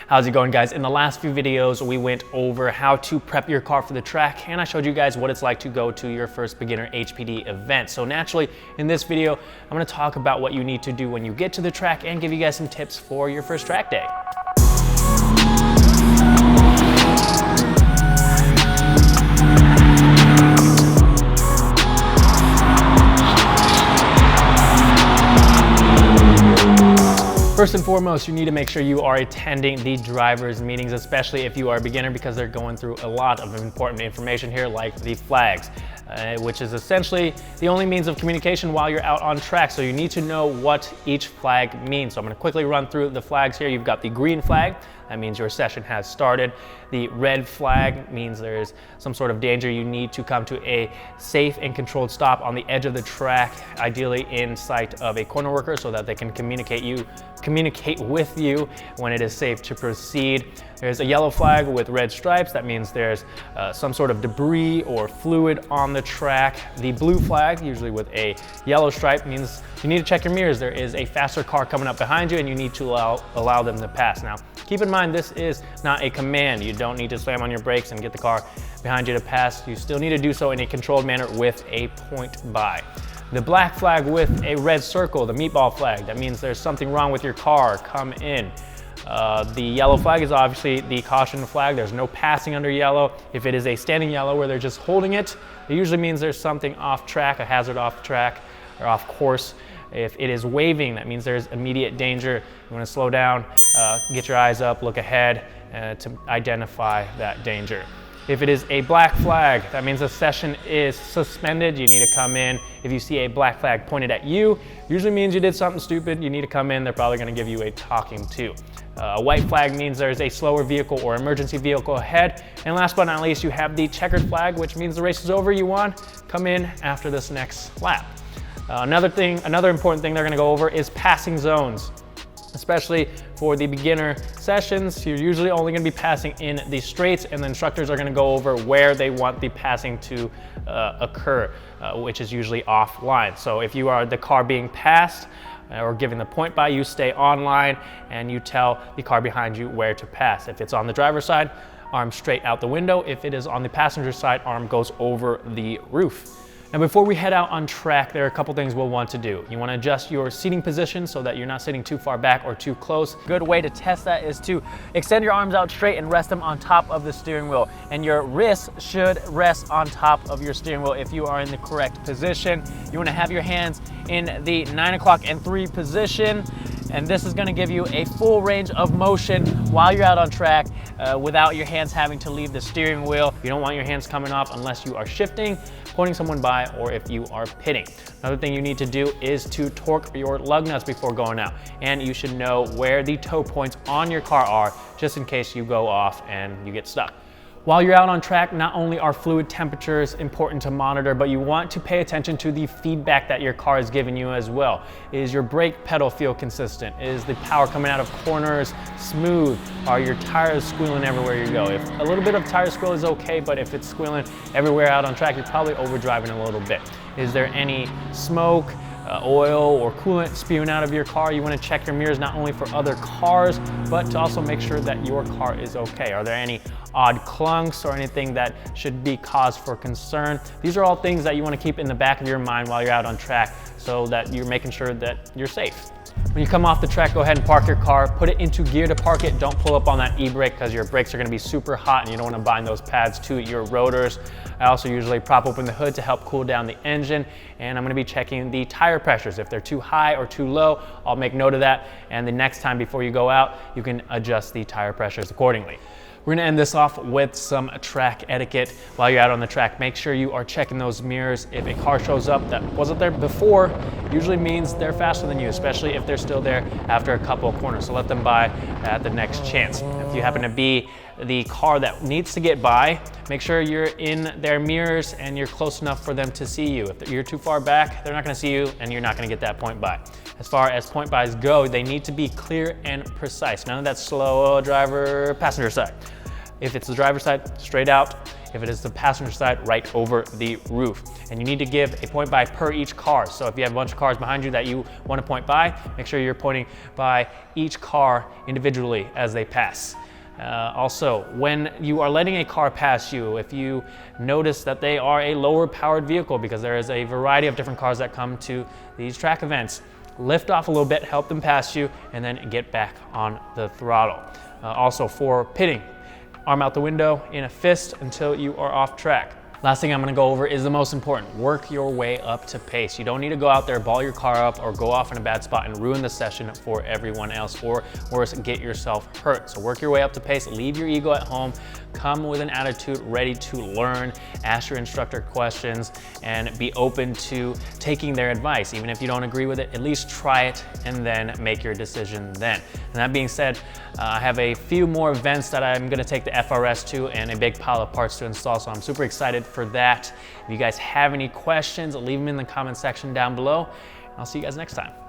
How's it going, guys? In the last few videos, we went over how to prep your car for the track, and I showed you guys what it's like to go to your first beginner HPD event. So naturally, in this video, I'm gonna talk about what you need to do when you get to the track and give you guys some tips for your first track day. First and foremost, you need to make sure you are attending the driver's meetings, especially if you are a beginner, because they're going through a lot of important information here, like the flags, which is essentially the only means of communication while you're out on track. So you need to know what each flag means. So I'm gonna quickly run through the flags here. You've got the green flag. That means your session has started. The red flag means there is some sort of danger. You need to come to a safe and controlled stop on the edge of the track, ideally in sight of a corner worker, so that they can communicate with you when it is safe to proceed. There's a yellow flag with red stripes. That means there's some sort of debris or fluid on the track. The blue flag, usually with a yellow stripe, means you need to check your mirrors. There is a faster car coming up behind you and you need to allow them to pass. Now, keep in mind, this is not a command. You don't need to slam on your brakes and get the car behind you to pass. You still need to do so in a controlled manner with a point by. The black flag with a red circle, the meatball flag, that means there's something wrong with your car, come in. The yellow flag is obviously the caution flag. There's no passing under yellow. If it is a standing yellow where they're just holding it, it usually means there's something off track, a hazard off track or off course. If it is waving, that means there's immediate danger. You want to slow down, get your eyes up, look ahead to identify that danger. If it is a black flag, that means the session is suspended. You need to come in. If you see a black flag pointed at you, usually means you did something stupid. You need to come in. They're probably going to give you a talking to. A white flag means there's a slower vehicle or emergency vehicle ahead. And last but not least, you have the checkered flag, which means the race is over. You won. Come in after this next lap. Another important thing they're going to go over is passing zones. Especially for the beginner sessions, you're usually only going to be passing in the straights, and the instructors are going to go over where they want the passing to occur, which is usually offline. So if you are the car being passed or giving the point by, you stay online and you tell the car behind you where to pass. If it's on the driver's side, arm straight out the window. If it is on the passenger side, arm goes over the roof. Now, before we head out on track, there are a couple things we'll want to do. You want to adjust your seating position so that you're not sitting too far back or too close. Good way to test that is to extend your arms out straight and rest them on top of the steering wheel. And your wrists should rest on top of your steering wheel if you are in the correct position. You want to have your hands in the 9 o'clock and 3 position. And this is going to give you a full range of motion while you're out on track without your hands having to leave the steering wheel. You don't want your hands coming off unless you are shifting, pointing someone by, or if you are pitting. Another thing you need to do is to torque your lug nuts before going out. And you should know where the toe points on your car are, just in case you go off and you get stuck. While you're out on track, not only are fluid temperatures important to monitor, but you want to pay attention to the feedback that your car is giving you as well. Is your brake pedal feel consistent? Is the power coming out of corners smooth? Are your tires squealing everywhere you go? If a little bit of tire squeal is okay, but if it's squealing everywhere out on track, you're probably overdriving a little bit. Is there any smoke, oil or coolant spewing out of your car? You want to check your mirrors not only for other cars, but to also make sure that your car is okay. Are there any odd clunks or anything that should be cause for concern? These are all things that you want to keep in the back of your mind while you're out on track so that you're making sure that you're safe. When you come off the track, go ahead and park your car, put it into gear to park it. Don't pull up on that e-brake because your brakes are going to be super hot and you don't want to bind those pads to your rotors. I also usually prop open the hood to help cool down the engine, and I'm going to be checking the tire pressures. If they're too high or too low, I'll make note of that, and the next time before you go out, you can adjust the tire pressures accordingly. We're gonna end this off with some track etiquette. While you're out on the track, make sure you are checking those mirrors. If a car shows up that wasn't there before, usually means they're faster than you, especially if they're still there after a couple of corners. So let them by at the next chance. If you happen to be the car that needs to get by, make sure you're in their mirrors and you're close enough for them to see you. If you're too far back, they're not gonna see you and you're not gonna get that point by. As far as point bys go, they need to be clear and precise. None of that slow driver, passenger side. If it's the driver's side, straight out. If it is the passenger side, right over the roof. And you need to give a point by per each car. So if you have a bunch of cars behind you that you want to point by, make sure you're pointing by each car individually as they pass. Also, when you are letting a car pass you, if you notice that they are a lower powered vehicle, because there is a variety of different cars that come to these track events, lift off a little bit, help them pass you, and then get back on the throttle. Also for pitting, arm out the window in a fist until you are off track. Last thing I'm gonna go over is the most important. Work your way up to pace. You don't need to go out there, ball your car up, or go off in a bad spot and ruin the session for everyone else, or worse, get yourself hurt. So work your way up to pace, leave your ego at home, come with an attitude ready to learn, ask your instructor questions, and be open to taking their advice. Even if you don't agree with it, at least try it and then make your decision then. And that being said, I have a few more events that I'm gonna take the FRS to and a big pile of parts to install, so I'm super excited for that. If you guys have any questions, leave them in the comment section down below. I'll see you guys next time.